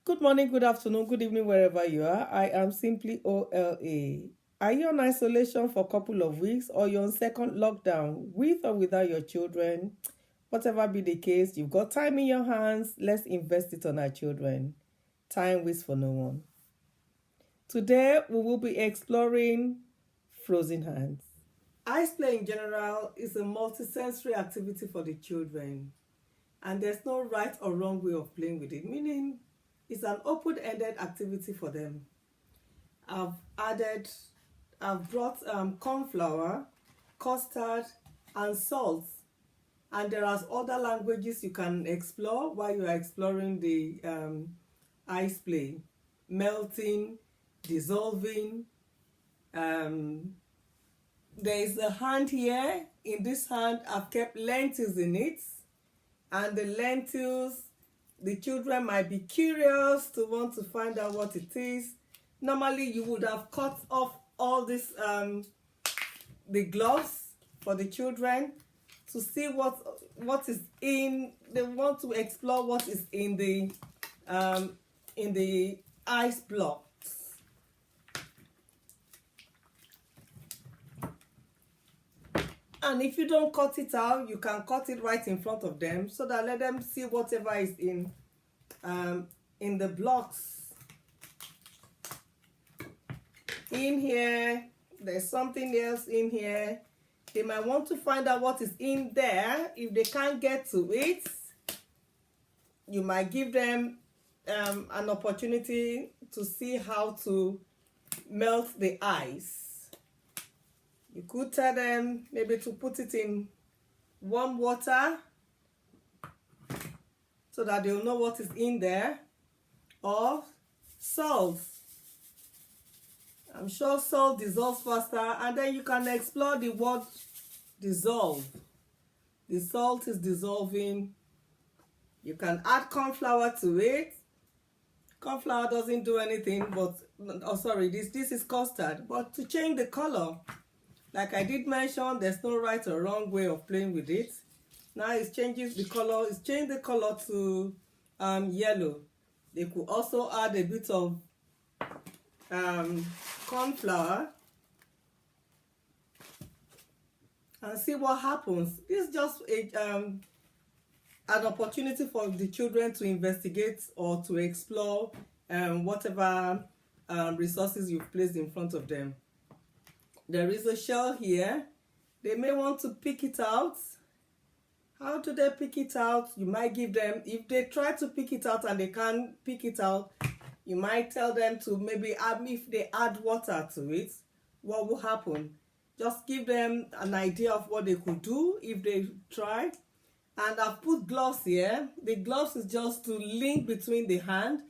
Good morning, good afternoon, good evening, wherever you are. I am simply OLA. Are you on isolation for a couple of weeks or you're on second lockdown with or without your children? Whatever be the case, you've got time in your hands. Let's invest it on our children. Time waits for no one. Today, we will be exploring frozen hands. Ice play in general is a multisensory activity for the children, and there's no right or wrong way of playing with it, meaning it's an open-ended activity for them. I've brought corn flour, custard, and salt. And there are other languages you can explore while you are exploring the ice play. Melting, dissolving. There is a hand here. In this hand, I've kept lentils in it. And the lentils, the children might be curious to want to find out what it is. Normally, you would have cut off all this, the gloves for the children to see what is in. They want to explore what is in the ice blocks. And if you don't cut it out, you can cut it right in front of them so that let them see whatever is in the blocks. In here, there's something else in here. They might want to find out what is in there. If they can't get to it, you might give them an opportunity to see how to melt the ice. You could tell them maybe to put it in warm water so that they'll know what is in there, or salt. I'm sure salt dissolves faster, and then you can explore the word dissolve. The salt is dissolving. You can add corn flour to it. Corn flour doesn't do anything, but this is custard. But to change the color, like I did mention, there's no right or wrong way of playing with it. Now it changes the color. It's changed the color to yellow. They could also add a bit of corn flour and see what happens. This is just an opportunity for the children to investigate or to explore whatever resources you've placed in front of them. There is a shell here. They may want to pick it out. How do they pick it out? You might give them, if they try to pick it out and they can't pick it out, you might tell them to maybe if they add water to it, what will happen? Just give them an idea of what they could do if they try. And I've put gloves here. The gloves is just to link between the hand,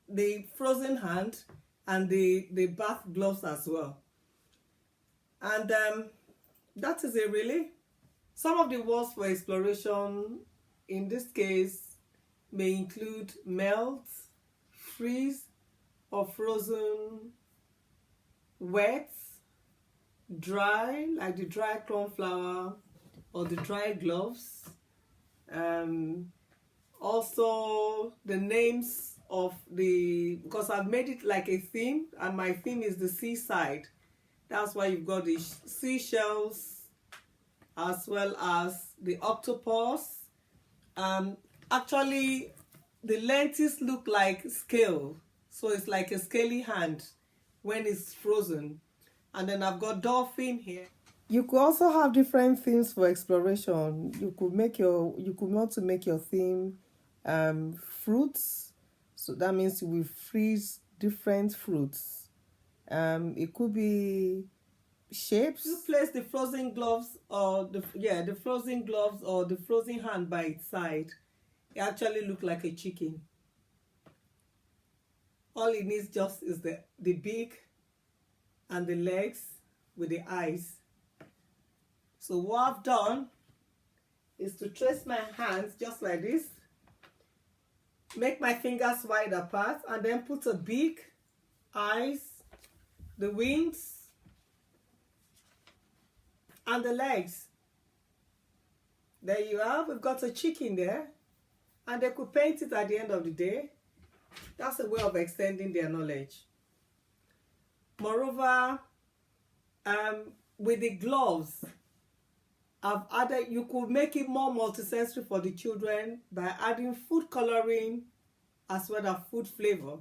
the frozen hand, and the bath gloves as well. And that is it really. Some of the words for exploration in this case may include melt, freeze or frozen, wet, dry, like the dry corn flour or the dry gloves. Also the names of because I've made it like a theme, and my theme is the seaside. That's why you've got the seashells as well as the octopus. Actually, the lentils look like scale, so it's like a scaly hand when it's frozen. And then I've got dolphin here. You could also have different themes for exploration. You could want to make your theme fruits, so that means you will freeze different fruits. It could be shapes. You place the frozen gloves or the frozen gloves or the frozen hand by its side. It actually looks like a chicken. All it needs just is the beak and the legs with the eyes. So what I've done is to trace my hands just like this, make my fingers wide apart, and then put a beak, eyes, the wings, and the legs. There you are. We've got a chicken there, and they could paint it at the end of the day. That's a way of extending their knowledge. Moreover, with the gloves, I've added, you could make it more multisensory for the children by adding food coloring as well as food flavor.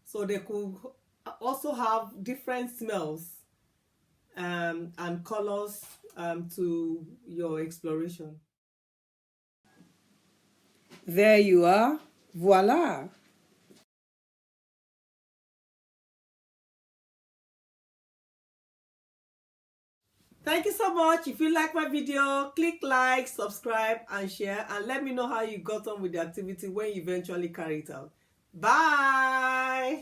So they could also have different smells and colors to your exploration. There you are. Voila. Thank you so much. If you like my video, click like, subscribe, and share, and let me know how you got on with the activity when you eventually carry it out. Bye.